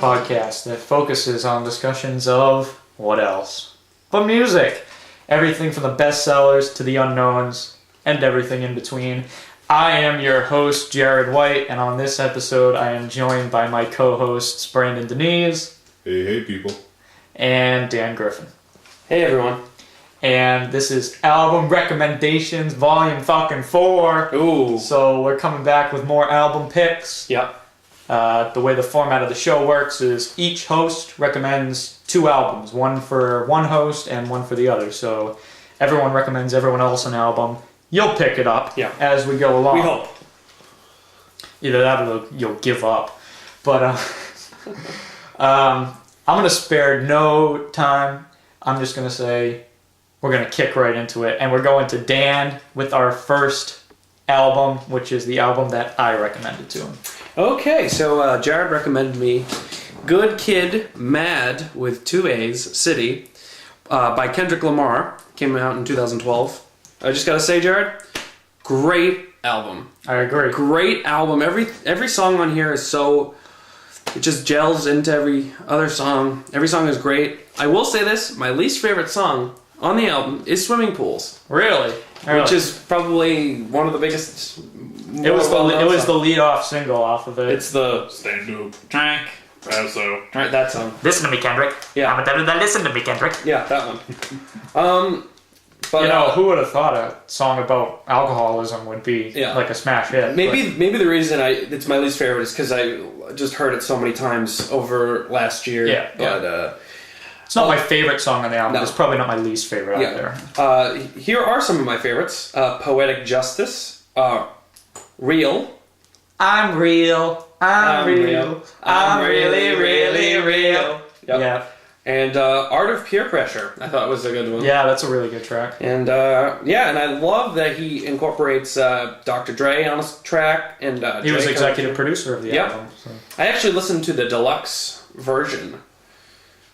podcast that focuses on discussions of what else? But music. Everything from the bestsellers to the unknowns and everything in between. I am your host, Jared White, and on this episode I am joined by my co-hosts, Branden Denise. Hey people. And Dan Griffin. Hey everyone. And this is Album Recommendations Volume fucking 4. Ooh. So we're coming back with more album picks. Yep. The way the format of the show works is each host recommends 2 albums. One for one host and one for the other. So everyone recommends everyone else an album. You'll pick it up as we go along. We hope. Either that or you'll give up. But I'm going to spare no time. I'm just going to say we're going to kick right into it. And we're going to Dan with our first album, which is the album that I recommended to him. Okay, so Jared recommended me Good Kid, Mad with 2 A's, City, by Kendrick Lamar. Came out in 2012. I just gotta say, Jared, great album. I agree. Great album. Every song on here is so... It just gels into every other song. Every song is great. I will say this, my least favorite song on the album is Swimming Pools. Really? Which is probably one of the biggest... It was the lead-off single off of it. It's the... Stand up, drink, also. Right, that song. Listen to me, Kendrick. Yeah. I'm a devil that listen to me, Kendrick. Yeah, that one. But who would have thought a song about alcoholism would be like a smash hit? Maybe the reason it's my least favorite is because I just heard it so many times over last year. Yeah. But it's not my favorite song on the album. No. It's probably not my least favorite either. Here are some of my favorites. Poetic Justice. Real. I'm real. I'm real. I'm really, really real. Yep. Yeah. And Art of Peer Pressure, I thought was a good one. Yeah, that's a really good track. And and I love that he incorporates Dr. Dre on his track. And he was executive producer of the album. So. I actually listened to the deluxe version,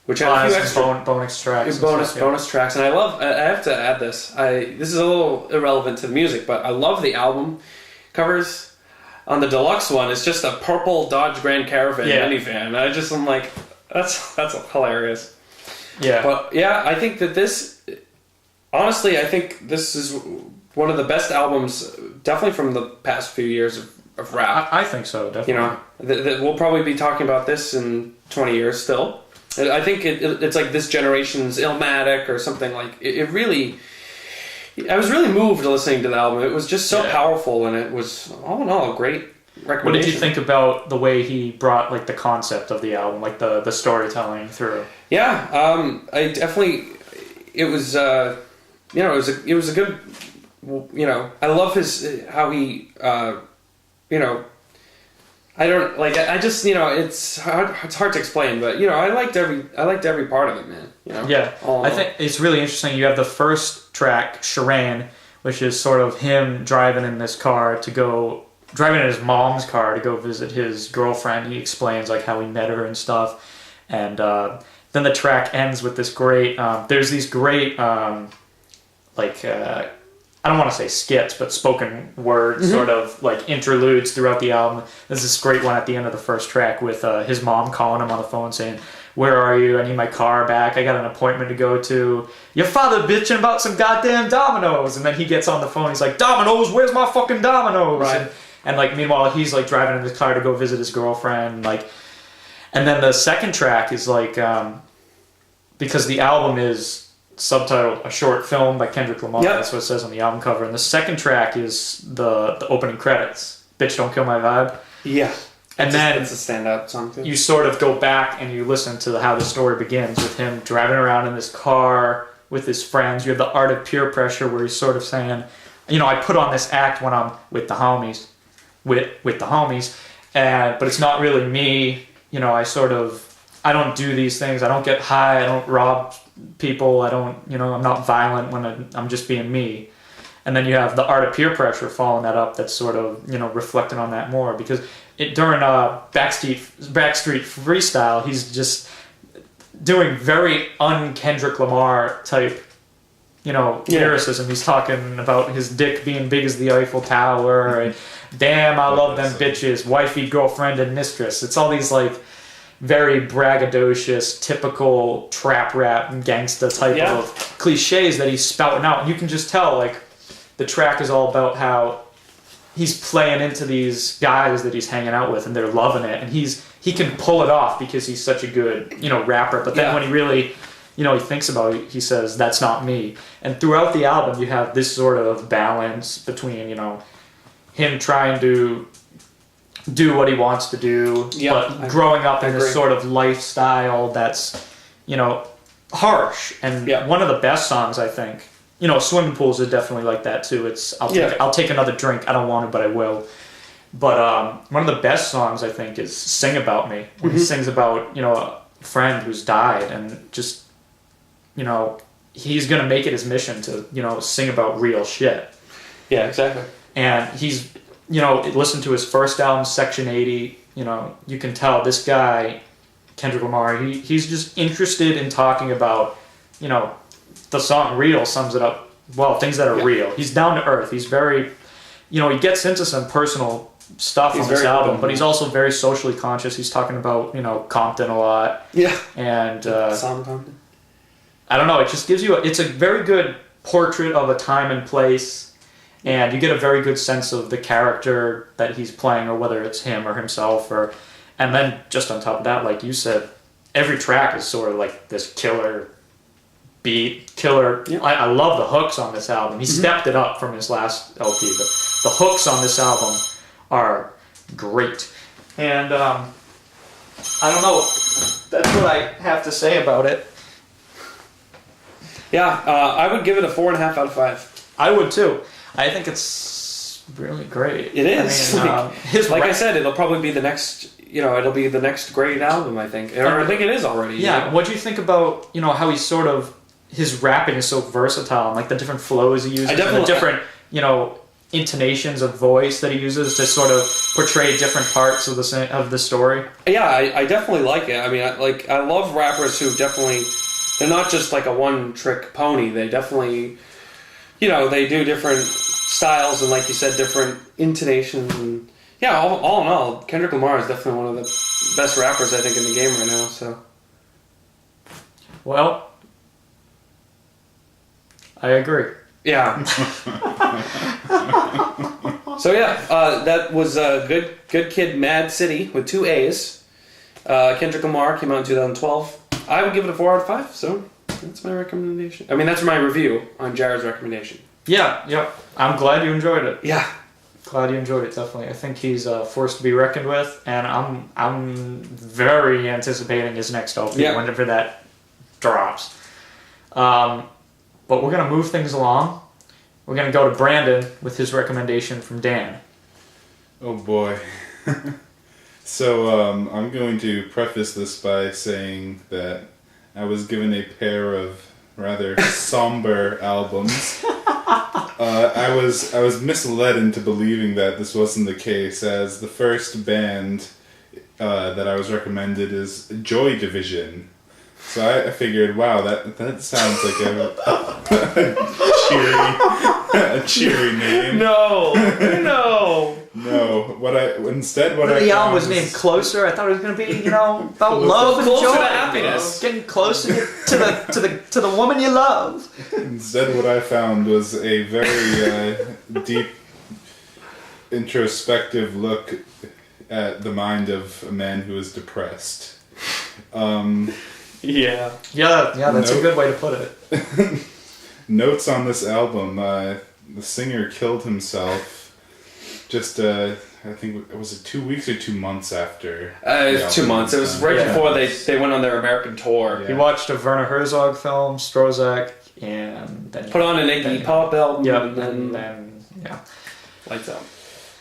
which had a few extra bonus tracks. Bonus tracks, and I have to add this. This is a little irrelevant to the music, but I love the album covers. On the deluxe one, it's just a purple Dodge Grand Caravan minivan. I'm like, that's hilarious. Yeah. But yeah, I think that this, honestly, I think this is one of the best albums, definitely from the past few years of rap. I think so, definitely. That we'll probably be talking about this in 20 years still. I think it's like this generation's Illmatic or something like it really. I was really moved listening to the album. It was just so powerful, and it was all in all a great recommendation. What did you think about the way he brought like the concept of the album, like the storytelling through? Yeah, I definitely. It was it was a good. I love how he I don't like. I just it's hard to explain, but I liked every part of it, man. Yeah, I think it's really interesting. You have the first track, Sharan, which is sort of him driving in his mom's car to go visit his girlfriend. He explains like how he met her and stuff, and then the track ends with this great. There's these great I don't want to say skits, but spoken word sort of like interludes throughout the album. There's this great one at the end of the first track with his mom calling him on the phone saying, "Where are you? I need my car back. I got an appointment to go to. Your father bitching about some goddamn dominoes." And then he gets on the phone. He's like, "Dominoes? Where's my fucking dominoes?" Right. And like meanwhile he's like driving in his car to go visit his girlfriend. And then the second track is like because the album is subtitled A Short Film by Kendrick Lamar. Yep. That's what it says on the album cover. And the second track is the opening credits. Bitch Don't Kill My Vibe. Yeah. And then it's a standout song too. You sort of go back and you listen to how the story begins with him driving around in this car with his friends. You have the Art of Peer Pressure where he's sort of saying, I put on this act when I'm with the homies. With the homies. But it's not really me. I don't do these things. I don't get high. I don't rob people. I don't, I'm not violent when I'm just being me. And then you have the Art of Peer Pressure following that up that's sort of, reflecting on that more. Because during Backstreet Freestyle, he's just doing very un-Kendrick Lamar type, lyricism. He's talking about his dick being big as the Eiffel Tower. And, damn, I love them bitches. Wifey, girlfriend, and mistress. It's all these, very braggadocious, typical trap rap and gangsta type of cliches that he's spouting out. And you can just tell, like, the track is all about how he's playing into these guys that he's hanging out with, and they're loving it. And he can pull it off because he's such a good, rapper. But then when he really, he thinks about it, he says, "That's not me." And throughout the album, you have this sort of balance between, him trying to do what he wants to do, but growing up in this sort of lifestyle that's, harsh. And one of the best songs, I think, Swimming Pools is definitely like that too. It's I'll take another drink. I don't want to, but I will. But one of the best songs, I think, is "Sing About Me." When he sings about a friend who's died, and just he's gonna make it his mission to sing about real shit. Yeah, exactly. And he's listen to his first album, Section 80. You can tell this guy, Kendrick Lamar, he's just interested in talking about, the song "Real" sums it up well, things that are real. He's down to earth. He's very, he gets into some personal stuff on this album, but he's also very socially conscious. He's talking about, Compton a lot. Yeah. And Compton. I don't know, it just gives you it's a very good portrait of a time and place. And you get a very good sense of the character that he's playing, or whether it's him or himself, and then just on top of that, like you said, every track is sort of like this killer beat, killer. Yeah. I love the hooks on this album. He stepped it up from his last LP. The hooks on this album are great, and I don't know. That's what I have to say about it. Yeah, I would give it a 4.5 out of 5. I would too. I think it's really great. It is. I mean, I said, it'll probably be the next. It'll be the next great album. I think, or I think it is already. Yeah. What do you think about how he's sort of his rapping is so versatile, and like the different flows he uses, and the different intonations of voice that he uses to sort of portray different parts of the story. Yeah, I definitely like it. I mean, I love rappers who definitely, they're not just like a one-trick pony. They definitely, they do different styles and, like you said, different intonations. And yeah, all in all, Kendrick Lamar is definitely one of the best rappers, I think, in the game right now. So, well, I agree. Yeah. So yeah, that was Good Kid, Mad City with 2 A's. Kendrick Lamar came out in 2012. I would give it a 4 out of 5. So that's my recommendation. I mean, that's my review on Jarrod's recommendation. Yeah, yep. I'm glad you enjoyed it. Yeah. Glad you enjoyed it, definitely. I think he's a force to be reckoned with, and I'm very anticipating his next LP whenever that drops. But we're going to move things along. We're going to go to Branden with his recommendation from Dan. Oh boy. So I'm going to preface this by saying that I was given a pair of rather somber albums. I was misled into believing that this wasn't the case, as the first band that I was recommended is Joy Division. So I figured, wow, that sounds like a cheery name. No. No. The album was named Closer. I thought it was going to be, about love and closer joy, to happiness, getting closer to the woman you love. Instead, what I found was a very deep, introspective look at the mind of a man who is depressed. Yeah, that's a good way to put it. Notes on this album: the singer killed himself. Just I think was it 2 weeks or 2 months after? 2 months. It was right before they went on their American tour. Yeah. He watched a Werner Herzog film, Strozak, and then put on an Iggy Pop album. Yep, and then lights out.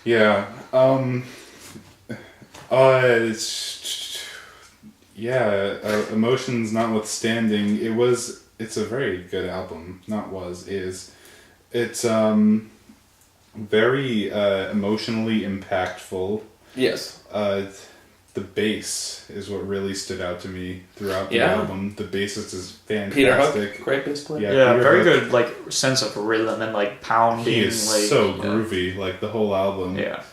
Yeah. Emotions notwithstanding, it's a very good album. It's very emotionally impactful. Yes. The bass is what really stood out to me throughout the album. The bassist is fantastic. Peter Hook, great bass player. Yeah, very good sense of rhythm and pounding. He is so groovy, the whole album. Yeah.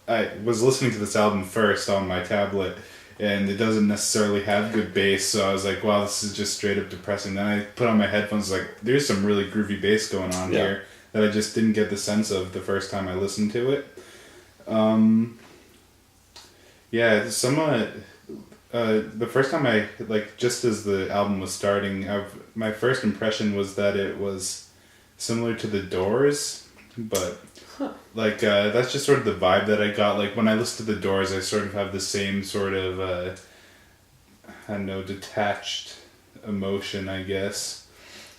I was listening to this album first on my tablet, and it doesn't necessarily have good bass, so I was like, wow, this is just straight up depressing. Then I put on my headphones, like, there's some really groovy bass going on here that I just didn't get the sense of the first time I listened to it. Yeah, somewhat. The first time I, like, just as the album was starting, my first impression was that it was similar to The Doors, but, like, that's just sort of the vibe that I got. Like, when I listen to The Doors, I sort of have the same sort of, I don't know, detached emotion, I guess.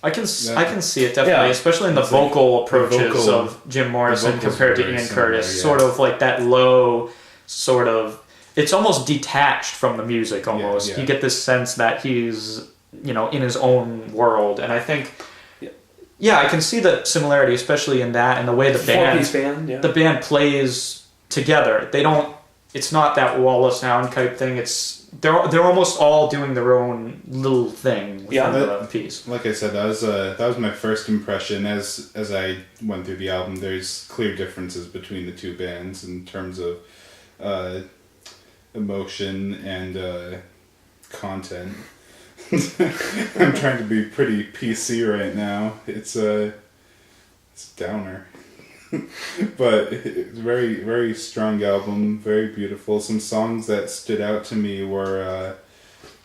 I can see it definitely, especially in the vocal approaches of Jim Morrison compared to Ian Curtis. Sort of like that low, sort of, it's almost detached from the music almost. You get this sense that he's, in his own world. And I think, I can see the similarity, especially in that and the way the band plays together. It's not that wall of sound type thing. They're almost all doing their own little thing within the piece. Like I said, that was my first impression. As I went through the album, there's clear differences between the two bands in terms of emotion and content. I'm trying to be pretty PC right now. It's downer. But it's a very, very strong album, very beautiful. Some songs that stood out to me were,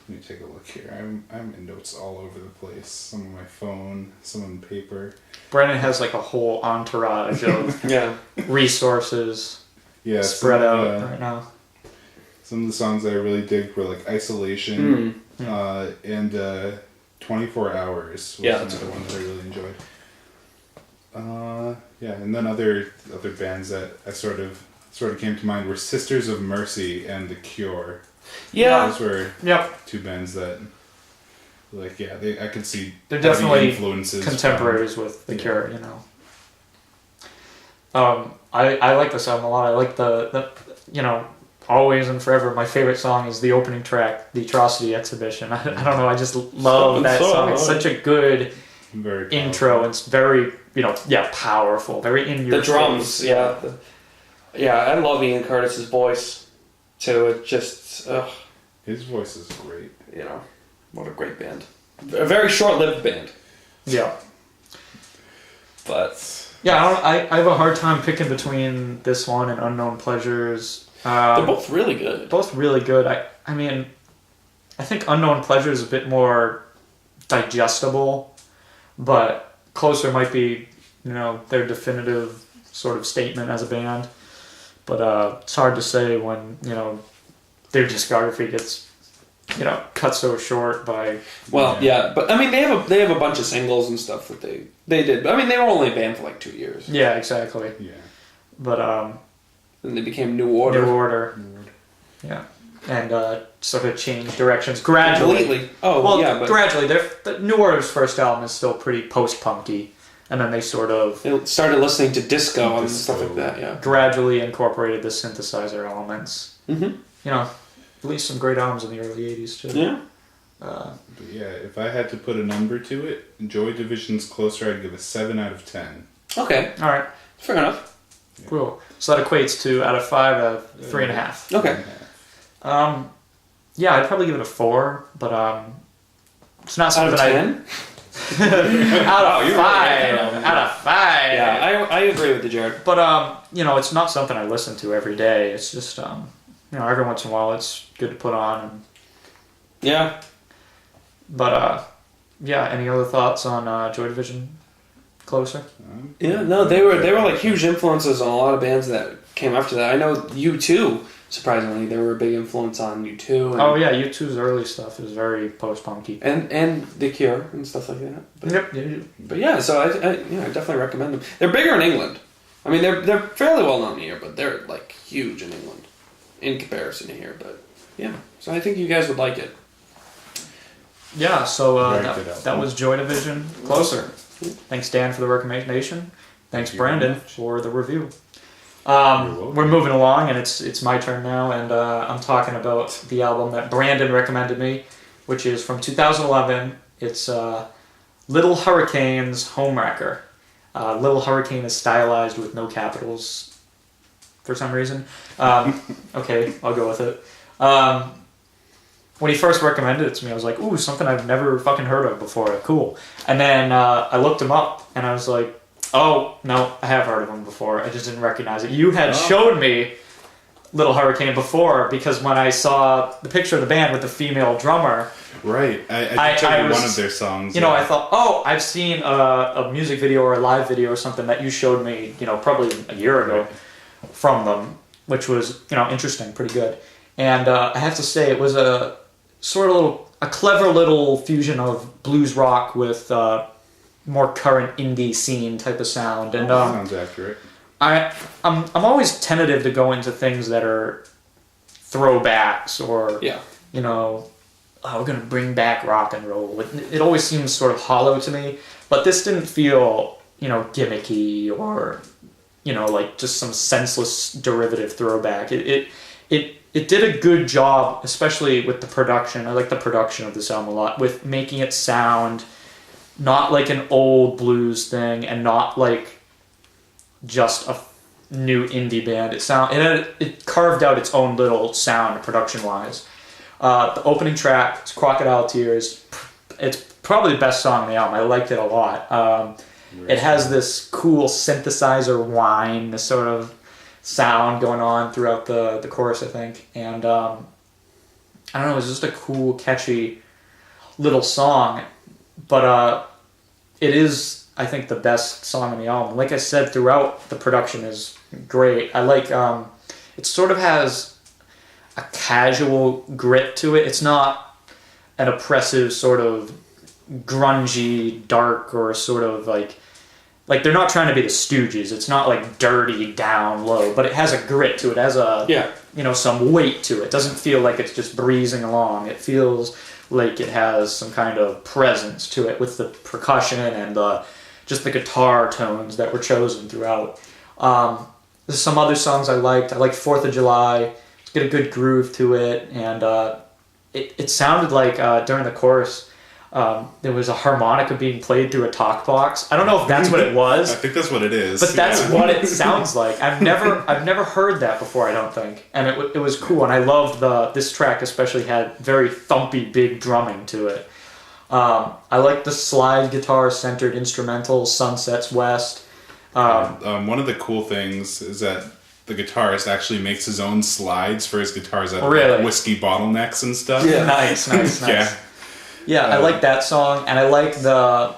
let me take a look here. I'm in notes all over the place. Some on my phone, some on paper. Branden has like a whole entourage of resources spread out right now. Some of the songs that I really dig were like Isolation and 24 Hours was another one that I really enjoyed. And then other bands that I sort of came to mind were Sisters of Mercy and The Cure. Yeah, those were two bands that, like, I could see they're definitely influences contemporaries with The Cure. I like this album a lot. I like the Always and Forever. My favorite song is the opening track, The Atrocity Exhibition. I don't know. I just love that song. It's such a good intro. It's very, powerful. Very in your The drums, face. I love Ian Curtis's voice too. It just, his voice is great. What a great band. A very short-lived band. Yeah. But I have a hard time picking between this one and Unknown Pleasures. They're both really good. Both really good. I mean, I think Unknown Pleasure is a bit more digestible, but Closer might be, their definitive sort of statement as a band. But it's hard to say when, their discography gets, cut so short by... Well, but I mean, they have a bunch of singles and stuff that they did. I mean, they were only a band for like 2 years. Yeah, exactly. Yeah. But, then they became New Order. Yeah. And sort of changed directions gradually. Completely. Gradually. The New Order's first album is still pretty post-punky. And then they sort of... They started listening to disco and stuff like that, yeah. Gradually incorporated the synthesizer elements. Mm-hmm. Released some great albums in the early 80s, too. Yeah. If I had to put a number to it, Joy Division's Closer, I'd give a 7 out of 10. Okay. All right. Fair enough. Yeah. Cool. So that equates to out of 5, 3.5. Okay. I'd probably give it a 4, but it's not something out of 10? out of 5. Out of 5. Yeah, I agree with the Jarrod. But it's not something I listen to every day. It's just every once in a while it's good to put on. And... Yeah. But any other thoughts on Joy Division? Closer? Yeah, no, they were like huge influences on a lot of bands that came after that. I know U2, surprisingly, they were a big influence on U2. And, U2's early stuff is very post-punky. And The Cure and stuff like that. But, yep. But yeah, so I definitely recommend them. They're bigger in England. I mean, they're fairly well known here, but they're like huge in England in comparison to here. But yeah, so I think you guys would like it. Yeah, so that was Joy Division, Closer. Thanks, Dan, for the recommendation. Thanks, Branden, for the review. We're moving along, and it's my turn now, and I'm talking about the album that Branden recommended me, which is from 2011. It's Little Hurricane's Homewrecker. Little Hurricane is stylized with no capitals for some reason. Okay, I'll go with it. When he first recommended it to me, I was like, ooh, something I've never fucking heard of before. Cool. And then I looked him up, and I was like, oh, no, I have heard of him before. I just didn't recognize it. You had showed me Little Hurricane before, because when I saw the picture of the band with the female drummer... Right. I took one of their songs. You know, I thought, oh, I've seen a music video or a live video or something that you showed me, you know, probably a year ago from them, which was, you know, interesting, pretty good. And I have to say, it was a clever little fusion of blues rock with more current indie scene type of sound. And sounds accurate. I'm always tentative to go into things that are throwbacks or, you know, we're going to bring back rock and roll. It always seems sort of hollow to me, but this didn't feel, you know, gimmicky or, you know, like just some senseless derivative throwback. It did a good job, especially with the production. I like the production of this album a lot, with making it sound not like an old blues thing and not like just a new indie band. It carved out its own little sound production-wise. The opening track, it's Crocodile Tears. It's probably the best song on the album. I liked it a lot. It has this cool synthesizer whine, this sort of sound going on throughout the chorus, I think. And I don't know, it's just a cool, catchy little song. But it is, I think, the best song on the album. Like I said, throughout, the production is great. I like, it sort of has a casual grit to it. It's not an oppressive sort of grungy, dark, or sort of like they're not trying to be the Stooges. It's not like dirty, down low, but it has a grit to it. It has a, you know, some weight to it. It doesn't feel like it's just breezing along. It feels like it has some kind of presence to it with the percussion and just the guitar tones that were chosen throughout. There's some other songs I liked. I liked 4th of July. It's got a good groove to it, and it sounded like during the chorus there was a harmonica being played through a talk box. I don't know if that's what it was. I think that's what it is. But that's what it sounds like. I've never heard that before, I don't think. And it was cool, and I loved this track especially had very thumpy, big drumming to it. I like the slide guitar centered instrumental, Sunsets West. One of the cool things is that the guitarist actually makes his own slides for his guitars at Whiskey Bottlenecks and stuff. Yeah. Nice. Yeah, I like that song, and I like the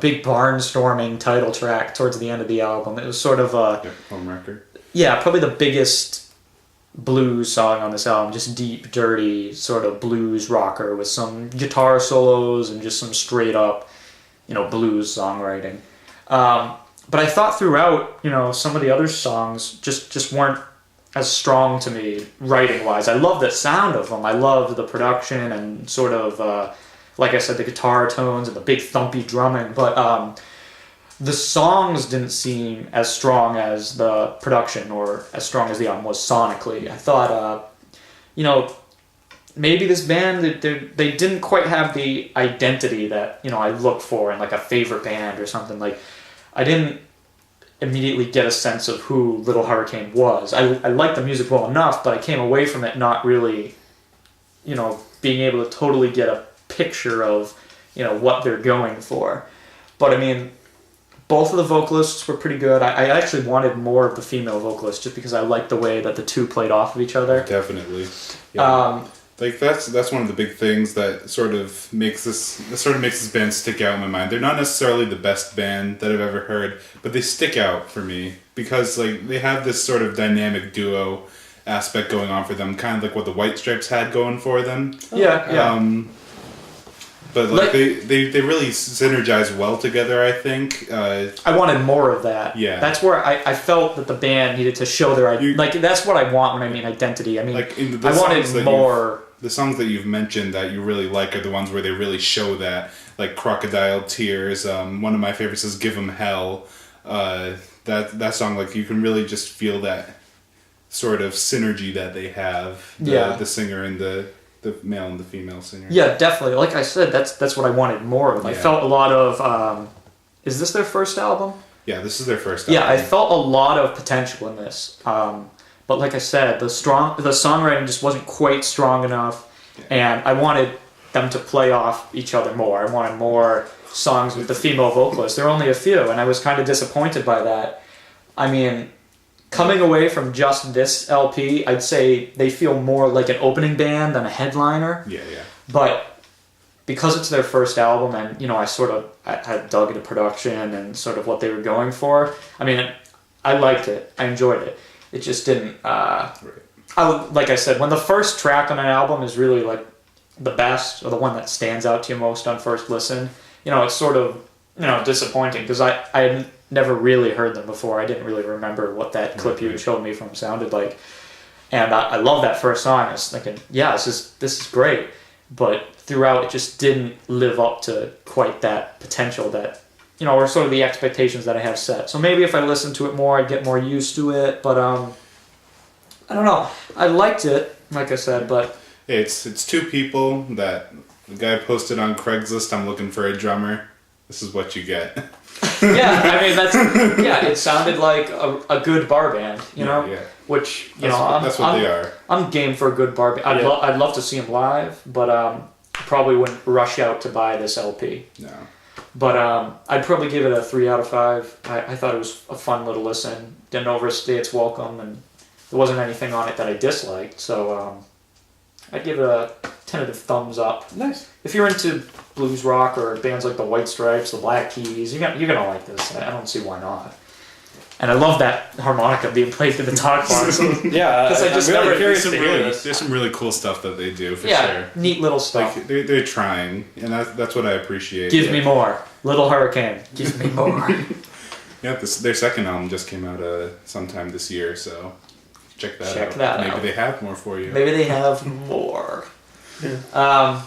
big barnstorming title track towards the end of the album. It was sort of a home record. Yeah, probably the biggest blues song on this album. Just deep, dirty sort of blues rocker with some guitar solos and just some straight up, you know, blues songwriting. But I thought throughout, you know, some of the other songs just weren't as strong to me writing-wise. I love the sound of them. I love the production and sort of, like I said, the guitar tones and the big thumpy drumming. But the songs didn't seem as strong as the production or as strong as the album was sonically. I thought, you know, maybe this band, they didn't quite have the identity that, you know, I look for in like a favorite band or something. Like, I didn't immediately get a sense of who Little Hurricane was. I liked the music well enough, but I came away from it not really, you know, being able to totally get a picture of, you know, what they're going for. But I mean, both of the vocalists were pretty good. I actually wanted more of the female vocalist just because I liked the way that the two played off of each other. Definitely. Yeah. Like that's one of the big things that sort of makes this band stick out in my mind. They're not necessarily the best band that I've ever heard, but they stick out for me because like they have this sort of dynamic duo aspect going on for them, kind of like what the White Stripes had going for them. Yeah. But like they really synergize well together, I think. I wanted more of that. Yeah. That's where I felt that the band needed to show their identity. Like, that's what I want when I mean identity. I mean, like I wanted more. The songs that you've mentioned that you really like are the ones where they really show that. Like Crocodile Tears. One of my favorites is Give 'Em Hell. That song, like, you can really just feel that sort of synergy that they have. The singer and the male and the female singer. Yeah, definitely. Like I said, that's what I wanted more of. I felt a lot of... is this their first album? Yeah, this is their first Yeah, album. I felt a lot of potential in this. But like I said, the songwriting just wasn't quite strong enough, and I wanted them to play off each other more. I wanted more songs with the female vocalist. There were only a few, and I was kind of disappointed by that. I mean, coming away from just this LP, I'd say they feel more like an opening band than a headliner. Yeah. But because it's their first album, and I dug into production and sort of what they were going for. I mean, I liked it. I enjoyed it. It just didn't. Like I said, when the first track on an album is really like the best or the one that stands out to you most on first listen, it's sort of disappointing because I had never really heard them before. I didn't really remember what that clip you showed me from sounded like, and I love that first song. I was thinking, yeah, this is great. But throughout, it just didn't live up to quite that potential that, or sort of the expectations that I have set. So maybe if I listened to it more, I'd get more used to it. But I don't know. I liked it, like I said, but It's two people that the guy posted on Craigslist. I'm looking for a drummer. This is what you get. yeah, I mean it sounded like a good bar band, Yeah. which that's what they are. I'm game for a good bar band. I'd love to see them live, but probably wouldn't rush out to buy this LP. No. But I'd probably give it a 3 out of 5. I thought it was a fun little listen. Didn't overstay its welcome, and there wasn't anything on it that I disliked. So I'd give it a tentative thumbs up. Nice. If you're into blues rock or bands like the White Stripes, the Black Keys, you're gonna like this. I don't see why not. And I love that harmonica being played through the talk box. Yeah, Because I just I'm really never curious to hear this. There's some really cool stuff that they do, for sure. Neat little stuff. Like, they're trying, and that's what I appreciate. Give me more. Little Hurricane. Give me more. Yeah, their second album just came out sometime this year, so check that out. Maybe they have more for you. Maybe they have more. Yeah.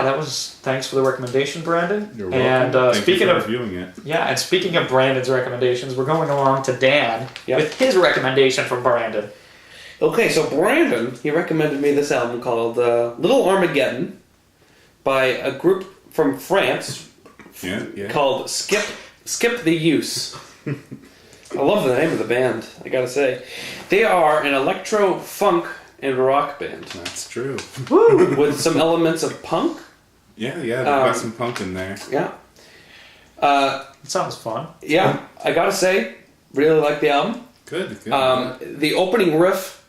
That was. Thanks for the recommendation, Brandon. You're welcome. And Thank speaking you for of reviewing it. and speaking of Brandon's recommendations, we're going along to Dan with his recommendation from Brandon. Okay, so Brandon, he recommended me this album called Little Armageddon by a group from France called Skip the Use. I love the name of the band, I gotta say. They are an electro, funk, and rock band. That's true. Woo! With some elements of punk. Yeah, they've got some punk in there. Yeah. It sounds fun. Yeah, I gotta say, really like the album. Good. The opening riff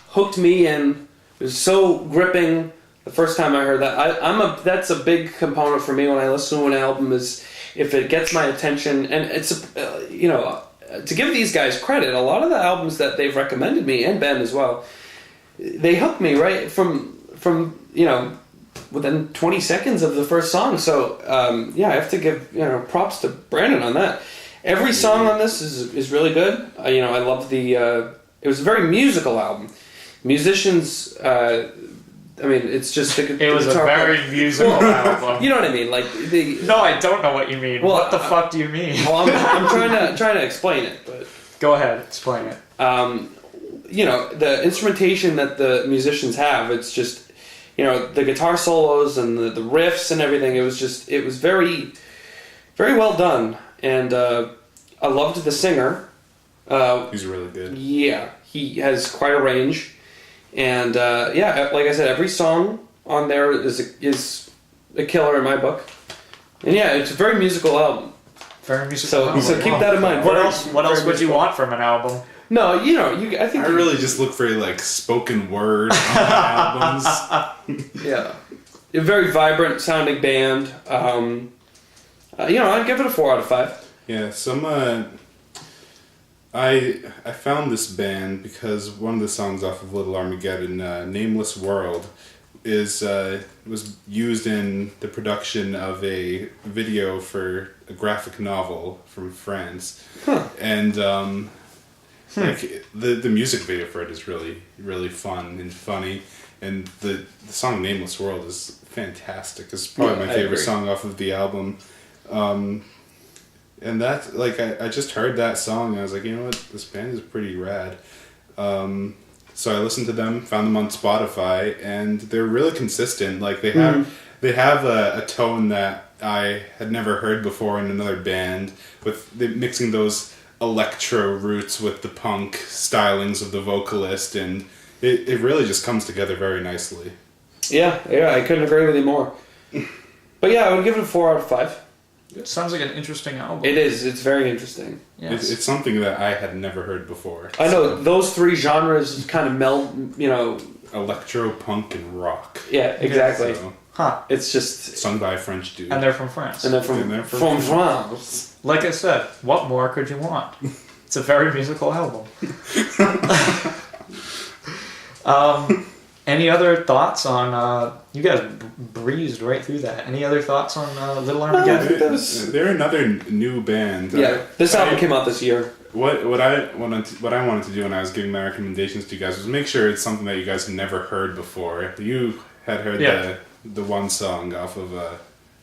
hooked me in. It was so gripping the first time I heard that. That's a big component for me when I listen to an album is if it gets my attention. And it's, to give these guys credit, a lot of the albums that they've recommended me, and Ben as well, they hooked me right from within 20 seconds of the first song. So, I have to give, props to Brandon on that. Every song on this is really good. I love it was a very musical album. Musicians, it's just... It was a very musical album. You know what I mean? No, I don't know what you mean. Well, what the fuck do you mean? Well, I'm trying to explain it, but... Go ahead, explain it. The instrumentation that the musicians have, it's just, the guitar solos and the riffs and everything, it was very, very well done. And I loved the singer. He's really good. Yeah, he has quite a range. And like I said, every song on there is a killer in my book. And it's a very musical album. Very musical album. So keep that in mind. What else would you want from an album? No, I think I really just look for spoken word on albums. Yeah, a very vibrant sounding band. I'd give it a 4 out of 5. Yeah, I found this band because one of the songs off of Little Armageddon, "Nameless World," was used in the production of a video for a graphic novel from France, and the music video for it is really, really fun and funny, and the song "Nameless World" is fantastic. It's probably my favorite song off of the album. And that, I just heard that song and I was like, you know what, this band is pretty rad. So I listened to them, found them on Spotify, and they're really consistent. They have a tone that I had never heard before in another band, with mixing those electro roots with the punk stylings of the vocalist, and it really just comes together very nicely. Yeah, I couldn't agree with you more. But yeah, I would give it a 4 out of 5. It sounds like an interesting album. It is. It's very interesting. Yes. It's something that I had never heard before. I know, those three genres kind of meld, Electro, punk, and rock. Yeah, exactly. So, It's just... sung by a French dude. And they're from France. And they're from France. Like I said, what more could you want? It's a very musical album. Any other thoughts on... you guys breezed right through that. Any other thoughts on Little Armageddon? They're another new band. Yeah, this album came out this year. What I wanted to do when I was giving my recommendations to you guys was make sure it's something that you guys had never heard before. You had heard the one song off of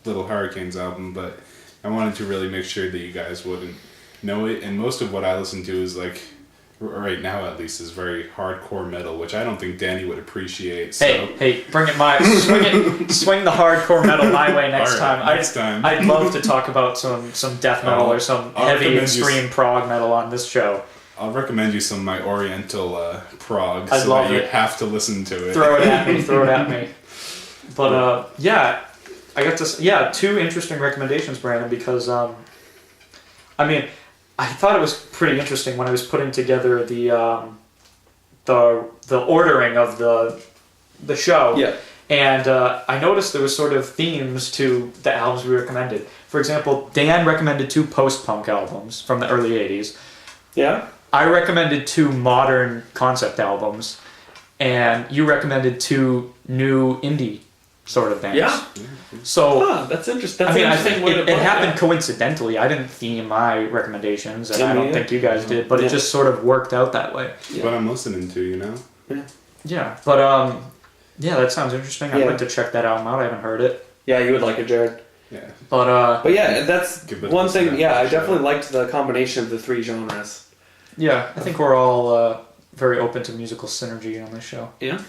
Little Hurricanes album, but I wanted to really make sure that you guys wouldn't know it. And most of what I listen to is like, right now at least, is very hardcore metal, which I don't think Danny would appreciate. So. Hey, bring it swing the hardcore metal my way next time. I'd love to talk about some death metal or some heavy extreme prog metal on this show. I'll recommend you some of my Oriental prog, I so love that you it. have to listen to it. Throw it at me. But I got to 2 interesting recommendations, Brandon, because I thought it was pretty interesting when I was putting together the ordering of the show. Yeah. And I noticed there was sort of themes to the albums we recommended. For example, Dan recommended 2 post-punk albums from the early 80s. Yeah? I recommended 2 modern concept albums. And you recommended 2 new indie sort of bands. Yeah. So that's interesting. I think it happened coincidentally. I didn't theme my recommendations, and I don't think you guys did, but it just sort of worked out that way. Yeah. What I'm listening to, Yeah, but that sounds interesting. I'd like to check that album out. I haven't heard it. Yeah, you would like it, Jarrod. Yeah. But yeah, that's one thing. Yeah, I definitely liked the combination of the 3 genres. Yeah, I think we're all very open to musical synergy on this show. Yeah.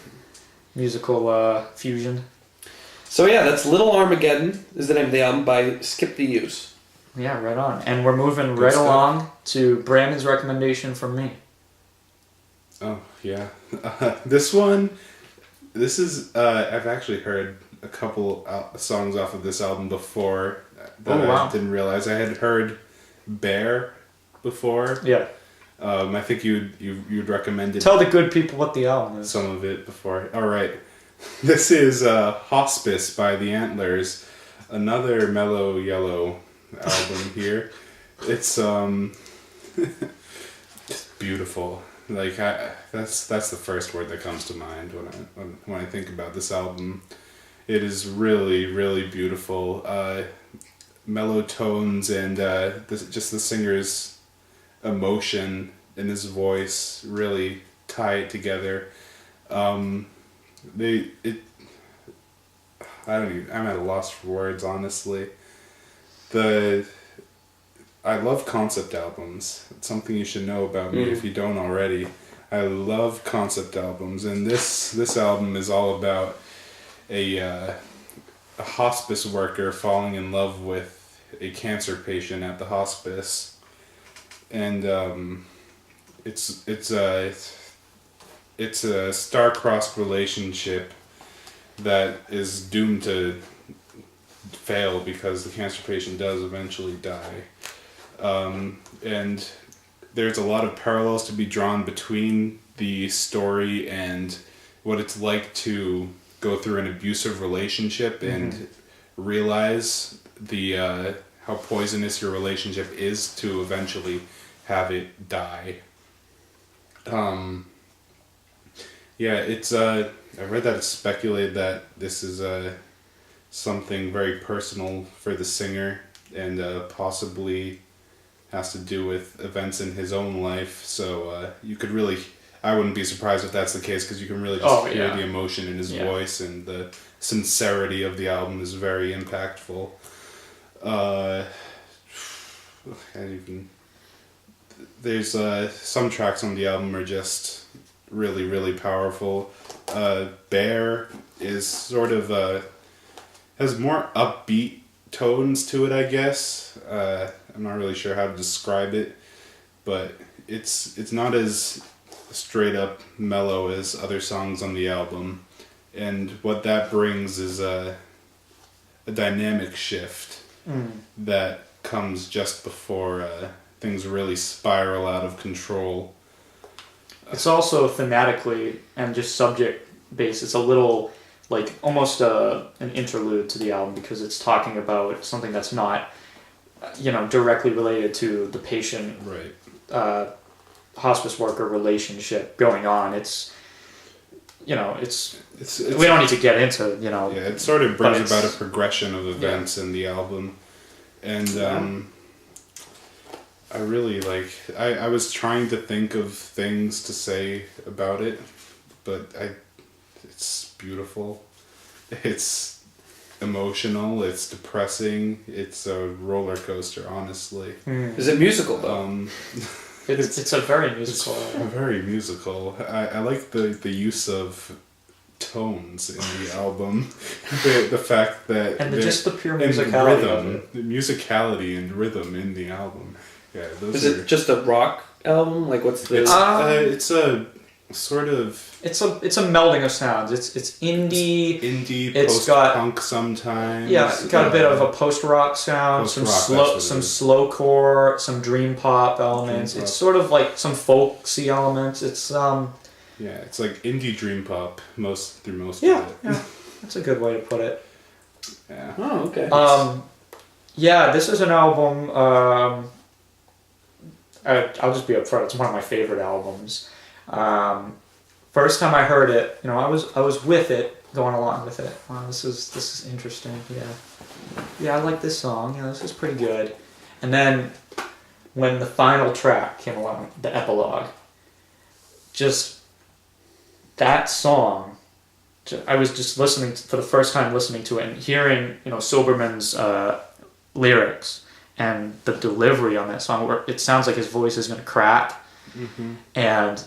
Musical fusion. So yeah, that's Little Armageddon is the name of the album by Skip the Use. Yeah, right on. And we're moving right along to Brandon's recommendation from me. Oh, yeah. This is, I've actually heard a couple songs off of this album before that I didn't realize. I had heard Bear before. Yeah. I think you'd recommended... Tell the good people what the album is. Some of it before. All right. This is Hospice by the Antlers, another mellow yellow album here. It's just beautiful. Like that's the first word that comes to mind when I think about this album. It is really, really beautiful. Mellow tones and just the singer's emotion in his voice really tie it together. I'm at a loss for words, honestly. I love concept albums. It's something you should know about me if you don't already. I love concept albums, and this album is all about a hospice worker falling in love with a cancer patient at the hospice, and it's a star-crossed relationship that is doomed to fail because the cancer patient does eventually die. And there's a lot of parallels to be drawn between the story and what it's like to go through an abusive relationship and realize how poisonous your relationship is to eventually have it die. I read that it's speculated that this is something very personal for the singer and possibly has to do with events in his own life. So you could really, I wouldn't be surprised if that's the case because you can really just hear the emotion in his voice, and the sincerity of the album is very impactful. There's some tracks on the album are just really, really powerful. Bear is sort of has more upbeat tones to it, I guess. I'm not really sure how to describe it, but it's not as straight up mellow as other songs on the album, and what that brings is a dynamic shift that comes just before things really spiral out of control. It's also thematically and just subject based. It's a little like almost an interlude to the album because it's talking about something that's not, directly related to the patient, Right. Hospice worker relationship going on. It's we don't need to get into, Yeah, it sort of brings about a progression of events in the album. And I really I was trying to think of things to say about it, but it's beautiful. It's emotional, it's depressing, it's a roller coaster, honestly. Is it musical though? It's a very musical. It's very musical. I like the use of tones in the album. the fact that and just the pure and musicality rhythm, of it. the musicality and rhythm in the album. Yeah, Is it just a rock album? Like what's the? It's a sort of. It's a melding of sounds. It's indie. It's post-punk sometimes. Yeah, it's got a bit of a post-rock sound, some slowcore, some dream pop elements. It's sort of like some folksy elements. It's Yeah, it's like indie dream pop most of it. Yeah, that's a good way to put it. Yeah. Oh, okay. Yeah, this is an album. I'll just be upfront. It's one of my favorite albums. First time I heard it, I was with it, going along with it. Wow, this is interesting. Yeah, I like this song. Yeah, this is pretty good. And then when the final track came along, the epilogue, just that song, I was just for the first time listening to it and hearing, Silberman's lyrics and the delivery on that song, where it sounds like his voice is going to crack, and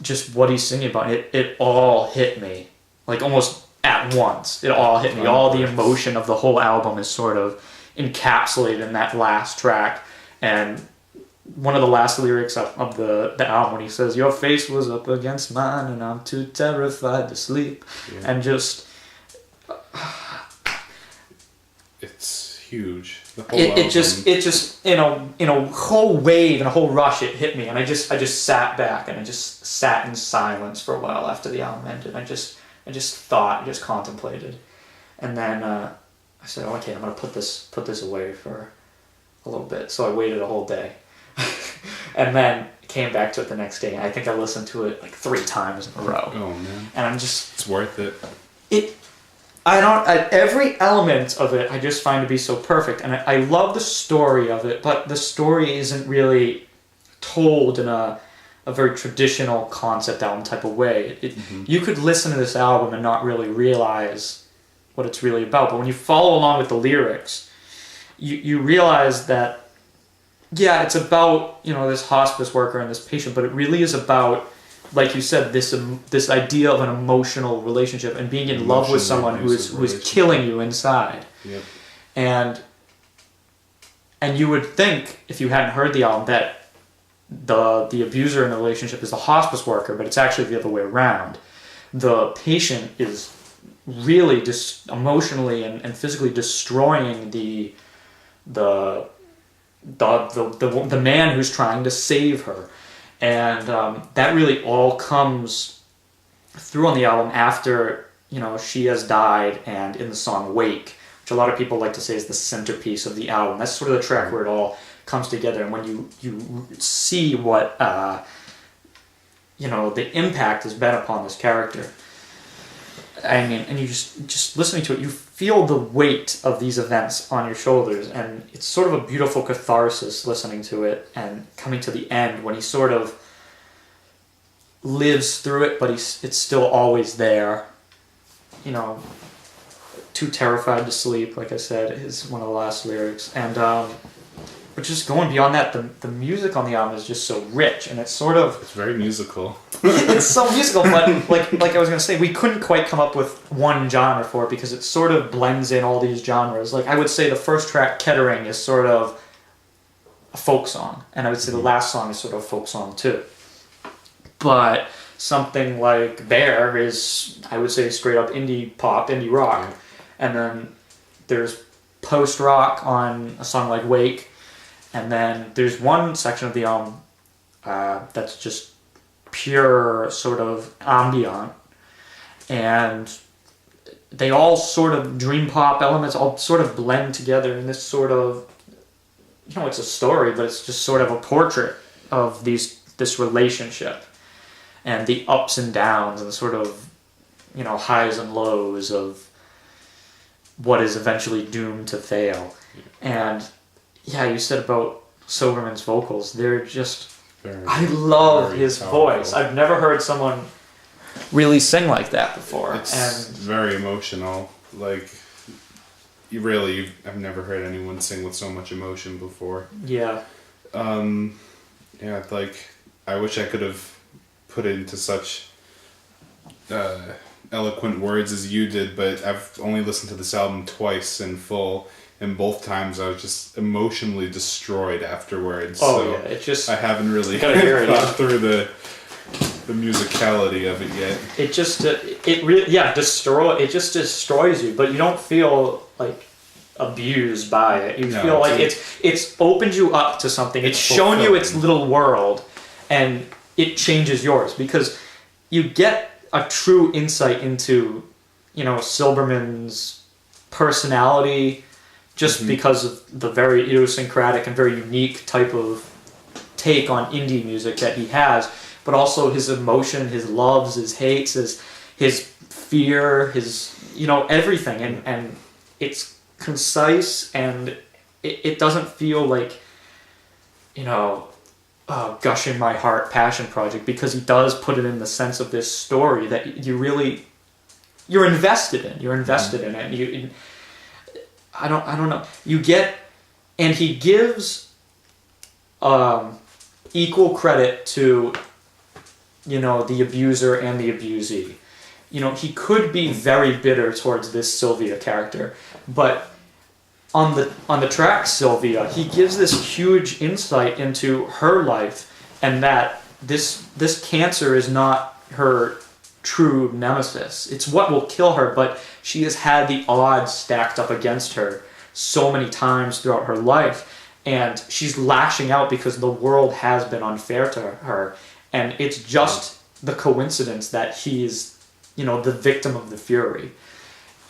just what he's singing about, it all hit me, like almost at once. It all hit me. All the emotion of the whole album is sort of encapsulated in that last track. And one of the last lyrics of the album, when he says, "Your face was up against mine and I'm too terrified to sleep." Yeah. And just... it's huge. The whole it just in a whole wave and a whole rush, it hit me, and I just sat back and I just sat in silence for a while after the album ended. I just thought, just contemplated, and then I said, "Okay, I'm gonna put this away for a little bit." So I waited a whole day, and then came back to it the next day. And I think I listened to it like 3 times in a row. Oh man! And it's worth it. Every element of it I just find to be so perfect, and I love the story of it, but the story isn't really told in a very traditional concept album type of way. You could listen to this album and not really realize what it's really about, but when you follow along with the lyrics, you realize that, yeah, it's about, this hospice worker and this patient, but it really is about, like you said, this idea of an emotional relationship and being in love with someone who is killing you inside. Yep. And you would think, if you hadn't heard the album, that the abuser in the relationship is the hospice worker, but it's actually the other way around. The patient is really just emotionally and physically destroying the man who's trying to save her. And that really all comes through on the album after, she has died, and in the song Wake, which a lot of people like to say is the centerpiece of the album. That's sort of the track where it all comes together. And when you see what, the impact has been upon this character, I mean, and you just listening to it, you feel the weight of these events on your shoulders, and it's sort of a beautiful catharsis listening to it and coming to the end when he sort of lives through it, but it's still always there. Too terrified to sleep, like I said, is one of the last lyrics, and but just going beyond that, the music on the album is just so rich, and it's sort of... It's very musical. It's so musical, but like I was going to say, we couldn't quite come up with one genre for it because it sort of blends in all these genres. Like, I would say the first track, Kettering, is sort of a folk song, and I would say the last song is sort of a folk song too. But something like Bear is, I would say, straight up indie pop, indie rock. Yeah. And then there's post-rock on a song like Wake. And then there's one section of the album that's just pure sort of ambient. And they all sort of, dream pop elements all sort of blend together in this sort of, it's a story, but it's just sort of a portrait of this relationship. And the ups and downs and the sort of, highs and lows of what is eventually doomed to fail. And yeah, you said about Silverman's vocals, they're just, I love his voice. I've never heard someone really sing like that before. It's very emotional. Like, I've never heard anyone sing with so much emotion before. Yeah. Yeah, like, I wish I could have put it into such eloquent words as you did, but I've only listened to this album twice in full, and both times I was just emotionally destroyed afterwards. Oh, so yeah, it just... I haven't really hear it, thought through the musicality of it yet. It just, it just destroys you, but you don't feel, like, abused by it. You feel like it's opened you up to something. It's shown you its little world, and it changes yours, because you get a true insight into, Silberman's personality, just because of the very idiosyncratic and very unique type of take on indie music that he has, but also his emotion, his loves, his hates, his fear, his, everything. And it's concise, and it doesn't feel like, gushing my heart passion project, because he does put it in the sense of this story that you're invested in. You're invested in it. I don't know. You get, and he gives equal credit to, the abuser and the abusee. He could be very bitter towards this Sylvia character, but on the track Sylvia, he gives this huge insight into her life, and that this cancer is not her true nemesis. It's what will kill her, but she has had the odds stacked up against her so many times throughout her life, and she's lashing out because the world has been unfair to her, and it's just the coincidence that he's, the victim of the fury.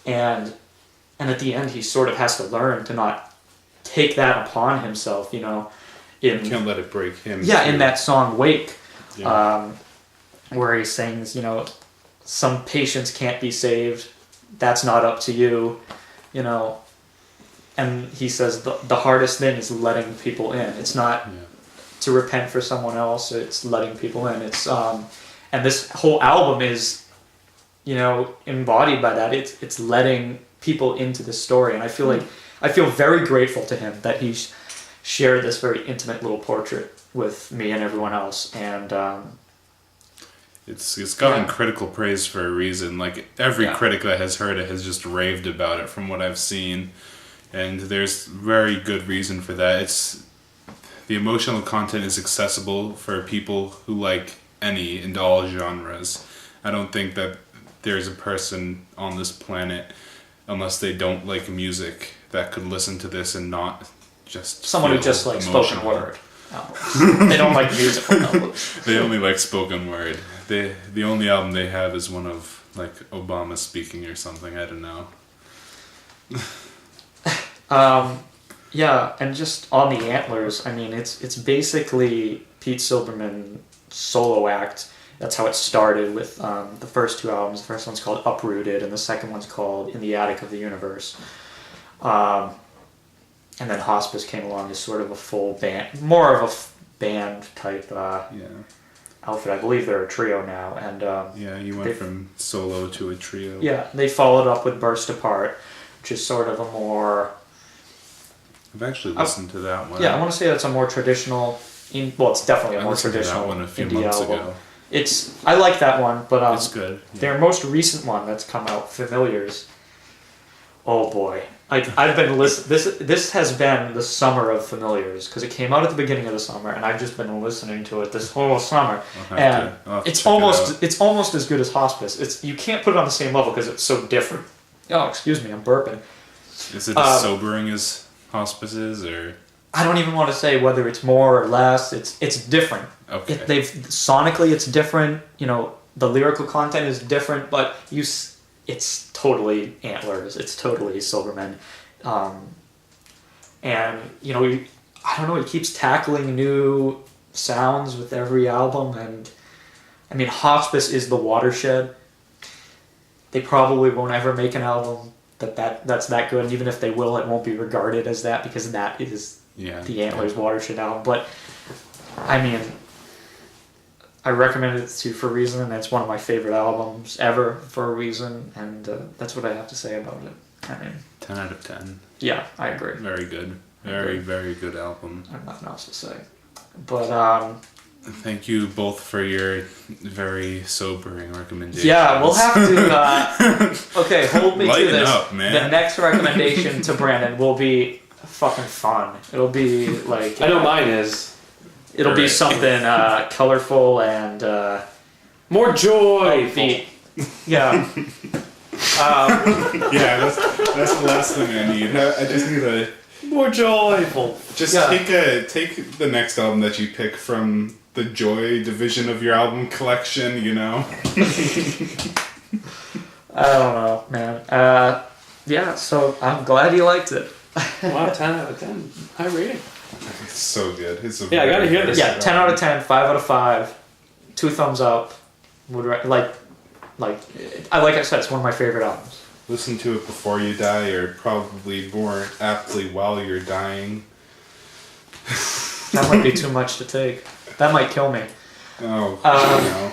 And at the end, he sort of has to learn to not take that upon himself, You can't let it break him. Yeah, in that song Wake, where he sings, some patients can't be saved, that's not up to you, and he says the hardest thing is letting people in. It's not to repent for someone else, it's letting people in. It's and this whole album is, embodied by that. It's letting people into the story, and I feel very grateful to him that he's shared this very intimate little portrait with me and everyone else. And it's gotten critical praise for a reason. Like, every critic that has heard it has just raved about it from what I've seen, and there's very good reason for that. The emotional content is accessible for people who like any and all genres. I don't think that there's a person on this planet, unless they don't like music, that could listen to this and not just someone who just likes spoken word. They don't like musical albums. They only like spoken word. The only album they have is one of, like, Obama speaking or something. I don't know. Yeah, and just on the Antlers, I mean, it's basically Pete Silberman solo act. That's how it started with the first two albums. The first one's called Uprooted, and the second one's called In the Attic of the Universe. And then Hospice came along as sort of a full band, more of a band type outfit. I believe they're a trio now. And you went from solo to a trio. Yeah, they followed up with Burst Apart, which is sort of a more I've actually listened to that one. Yeah, I want to say that's a more traditional. It's definitely a more listened to that traditional one a few indie months album. ago. I like that one, but It's good. Yeah. their most recent one that's come out, Familiars. Oh boy, I've been This has been the summer of Familiars because it came out at the beginning of the summer, and I've just been listening to it this whole summer. I'll have to It's check it's almost as good as Hospice. You can't put it on the same level because it's so different. Oh, excuse me, I'm burping. Is it as sobering as Hospice is, or? I don't even want to say whether it's more or less. It's different. Okay. Sonically it's different. The lyrical content is different, but it's totally Antlers. It's totally Silverman, and I don't know. He keeps tackling new sounds with every album, and I mean, Hospice is the watershed. They probably won't ever make an album that's that good, and even if they will, it won't be regarded as that because that is the Antlers watershed album. But I mean, I recommend it to you for a reason, and it's one of my favorite albums ever for a reason, and that's what I have to say about it. I mean, 10 out of 10. Yeah, I agree. Very good. Very, very good album. I have nothing else to say. But thank you both for your very sobering recommendations. yeah, we'll have to. Okay, hold me Lighten to this. up, man. The next recommendation to Branden will be fucking fun. It'll be like I know mine is. It'll be Alright. something colorful and More joy. upbeat. Yeah. Yeah, that's the last thing I need. I just need a... More joyful. Just Yeah. take the next album that you pick from the Joy division of your album collection, I don't know, man. Yeah, so I'm glad you liked it. Wow, 10 out of 10. High rating. It's so good. It's a Yeah, I gotta hear this. Yeah, 10 out of 10, 5 out of 5, 2 thumbs up. Like I said, it's one of my favorite albums. Listen to it before you die, or probably more aptly while you're dying. That might be too much to take. That might kill me. Oh, no.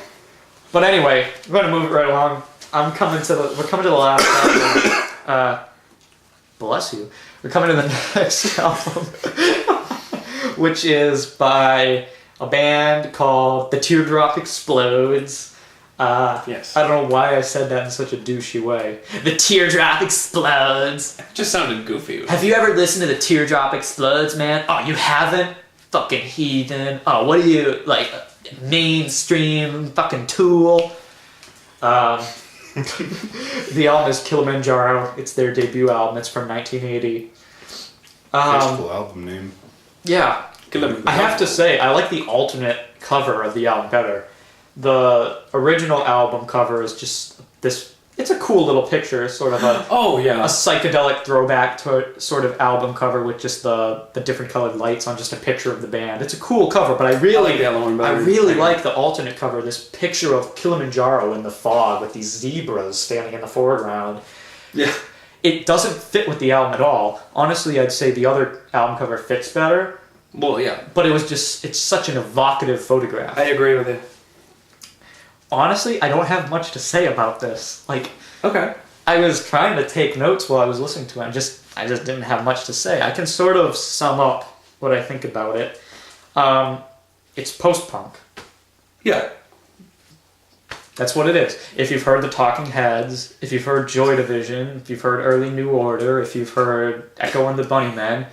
But anyway, we're gonna move it right along. We're coming to the last album. Bless you. We're coming to the next album, which is by a band called the Teardrop Explodes. Yes. I don't know why I said that in such a douchey way. The Teardrop Explodes. It just sounded goofy. Have you ever listened to the Teardrop Explodes, man? Oh, you haven't? Fucking heathen. Oh, what are you, like, mainstream fucking Tool? The album is Kilimanjaro. It's their debut album. It's from 1980. Cool album name. Yeah. I have to say, I like the alternate cover of the album better. The original album cover is just this. It's a cool little picture, sort of a psychedelic throwback to sort of album cover with just the different colored lights on just a picture of the band. It's a cool cover, but I really like the alternate cover. This picture of Kilimanjaro in the fog with these zebras standing in the foreground. Yeah. It doesn't fit with the album at all. Honestly, I'd say the other album cover fits better. Well, yeah. But it's such an evocative photograph. I agree with you. Honestly, I don't have much to say about this. Like, Okay. I was trying to take notes while I was listening to it. I just didn't have much to say. I can sort of sum up what I think about it. It's post-punk. Yeah. That's what it is. If you've heard the Talking Heads, if you've heard Joy Division, if you've heard Early New Order, if you've heard Echo and the Bunnymen,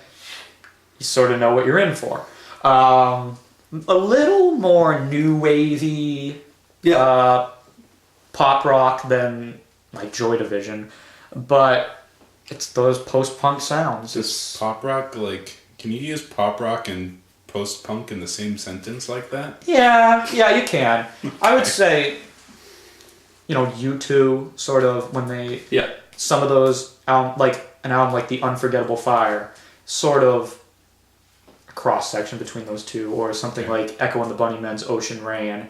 you sort of know what you're in for. A little more new wavy pop rock than like Joy Division, but it's those post-punk sounds. Is pop rock, like, can you use pop rock and post-punk in the same sentence like that? Yeah, you can. I would say, U2 sort of when they some of those like an album like The Unforgettable Fire, sort of a cross section between those two, or something like Echo and the Bunnymen's Ocean Rain.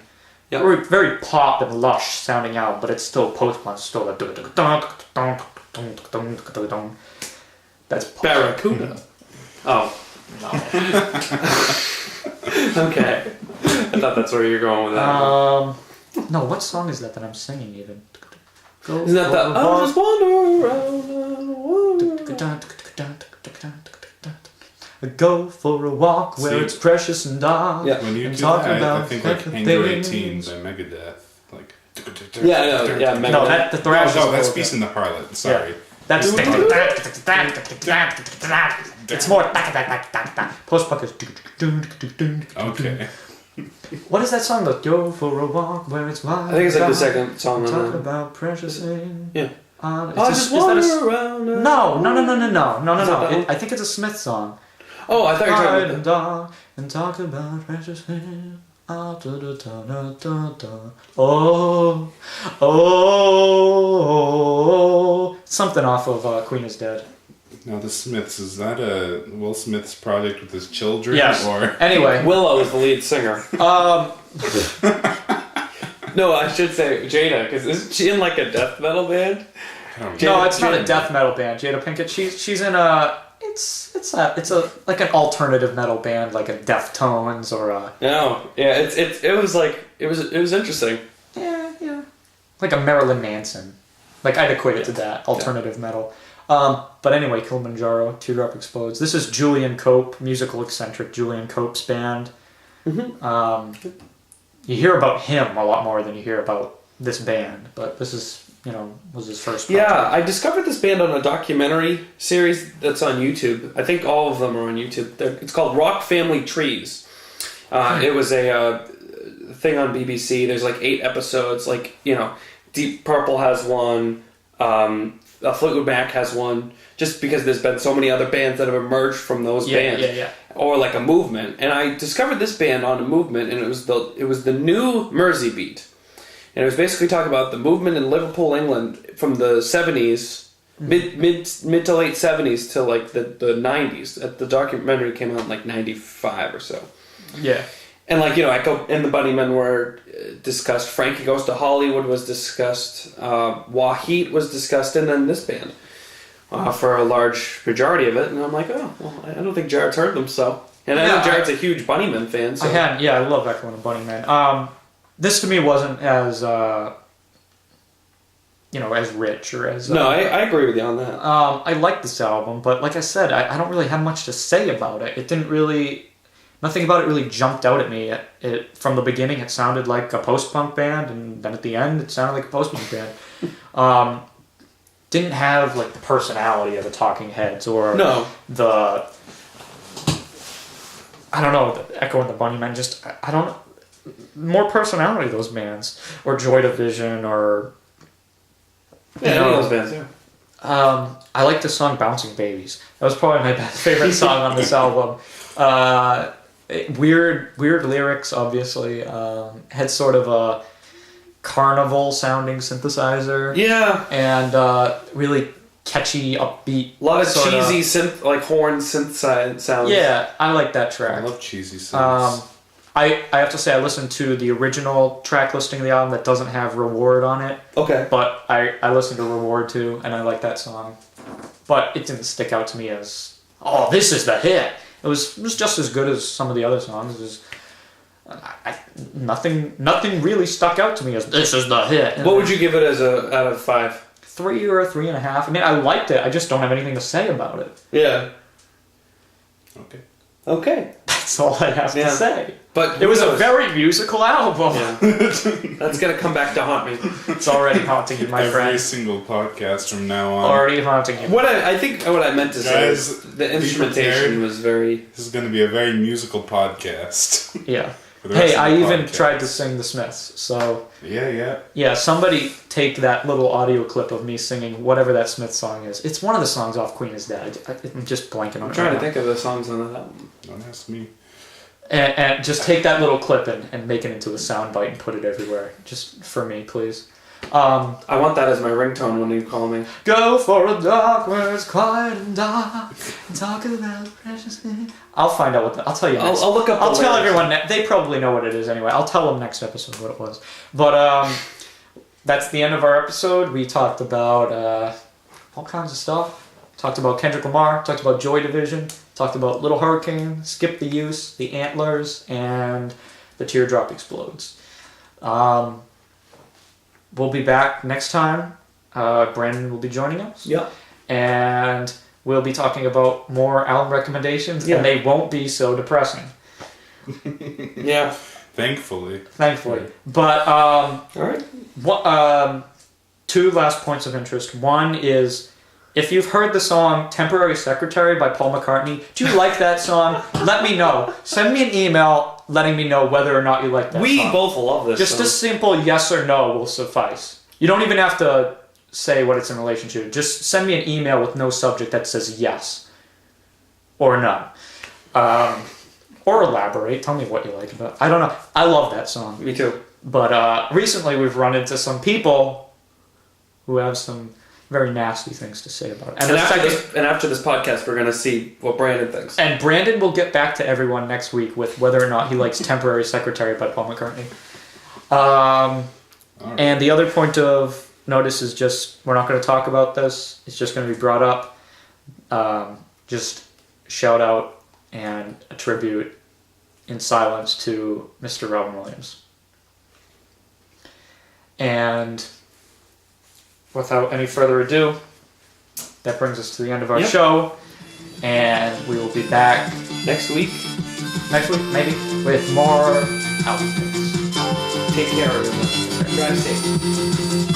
Yep. Very, very pop and lush sounding album, but it's still post-punk. Still like that's pop. Barracuda. Oh. No. Okay. I thought that's where you're going with that. No, what song is that I'm singing even? Isn't that the I just wander around? Go for a walk where it's precious and dark. Yeah. When you And do talk that, I about think like different Hangar things. 18 by Megadeth. Like. Yeah, I know. Yeah, No, Megadeth. the thrash. No, that's is Beast in the Harlot. Sorry. That's it's more post-punk is. Okay. What is that song? The Go for a walk where it's wild. I think it's like the second song on Talk that. about precious things. Yeah. I just wander around. No. that one? I think it's a Smith song. Oh, I thought you were Hide talking and about dark and talk about precious things. Oh, something off of Queen is Dead. Now the Smiths, is that a Will Smith's project with his children? Yes. Or Anyway, Willow is the lead singer. No, I should say Jada, because isn't she in like a death metal band? I don't no, know. it's not a death metal band. Jada Pinkett. She's in a. It's a like an alternative metal band, like a Deftones or a. No, yeah, it was interesting. Yeah. Like a Marilyn Manson. Like I'd equate it to that alternative metal. But anyway, Kilimanjaro, Teardrop Explodes. This is Julian Cope, musical eccentric Julian Cope's band. Mm-hmm. You hear about him a lot more than you hear about this band, but this is, was his first project. Yeah, I discovered this band on a documentary series that's on YouTube. I think all of them are on YouTube. It's called Rock Family Trees. It was a thing on BBC. There's like 8 episodes. Like, Deep Purple has one. Fleetwood Mac has one. Just because there's been so many other bands that have emerged from those bands. Yeah. Or like a movement. And I discovered this band on a movement, and it was the new Mersey Beat. And it was basically talking about the movement in Liverpool, England from the 70s, mid to late 70s to like the 90s. The documentary came out in like 95 or so. Yeah. And like, Echo and the Bunnymen were discussed. Frankie Goes to Hollywood was discussed. Wahheat was discussed. And then this band for a large majority of it. And I'm like, oh, well, I don't think Jared's heard them, so. And I know Jared's a huge Bunnymen fan, so. I love Echo and the Bunnymen. This to me wasn't as, as rich or as... No, I agree with you on that. I like this album, but like I said, I don't really have much to say about it. It didn't really... Nothing about it really jumped out at me. From the beginning, it sounded like a post-punk band, and then at the end, it sounded like a post-punk band. Didn't have like the personality of the Talking Heads or the... I don't know, the Echo and the Bunnymen. Just, I don't know. More personality, those bands. Or Joy Division, or... those bands, yeah. I like the song Bouncing Babies. That was probably my favorite song on this album. Weird lyrics, obviously. Had sort of a carnival-sounding synthesizer. Yeah. And really catchy, upbeat. A lot of cheesy synth, like horn synth sounds. Yeah, I like that track. I love cheesy songs. I have to say I listened to the original track listing of the album that doesn't have Reward on it. Okay. But I listened to Reward too, and I like that song. But it didn't stick out to me as, oh, this is the hit. It was just as good as some of the other songs. It was, nothing really stuck out to me as this is the hit. What would you give it as out of 5? 3 or 3.5. I mean, I liked it. I just don't have anything to say about it. Yeah. Okay. That's all I have to say. But it was a very musical album. Yeah. That's gonna come back to haunt me. It's already haunting you, my friend. Every single podcast from now on. Already haunting you. What I meant to say is the instrumentation was very... This is going to be a very musical podcast. Yeah. Hey, I even tried to sing The Smiths, so... Yeah. Yeah, somebody take that little audio clip of me singing whatever that Smith song is. It's one of the songs off Queen is Dead. I'm just blanking on it. I'm trying to think of the songs on that album. Don't ask me. And just take that little clip and make it into a soundbite and put it everywhere. Just for me, please. I want that as my ringtone when you call me. Go for a dark where it's quiet and dark and talk about precious things. I'll find out I'll tell you next. I'll look up I'll tell everyone. They probably know what it is anyway. I'll tell them next episode what it was. But that's the end of our episode. We talked about all kinds of stuff. Talked about Kendrick Lamar. Talked about Joy Division. Talked about Little Hurricane. Skip the Use. The Antlers. And the Teardrop Explodes. We'll be back next time. Branden will be joining us. Yeah. And we'll be talking about more album recommendations, and they won't be so depressing. Yeah. Thankfully. But, All right. two last points of interest. One is, if you've heard the song Temporary Secretary by Paul McCartney, do you like that song? Let me know. Send me an email letting me know whether or not you like that song. We both love this Just song. a simple yes or no will suffice. You don't even have to say what it's in relation to. Just send me an email with no subject that says yes or no. Or elaborate. Tell me what you like about it. I don't know. I love that song. Me too. But recently we've run into some people who have some very nasty things to say about it. And after this podcast, we're going to see what Brandon thinks. And Brandon will get back to everyone next week with whether or not he likes Temporary Secretary by Paul McCartney. Right. And the other point of notice is just, we're not going to talk about this. It's just going to be brought up. Just shout out and a tribute in silence to Mr. Robin Williams. And without any further ado, that brings us to the end of our show. And we will be back Next week, maybe, with more outfits. take care, everyone. Drive safe.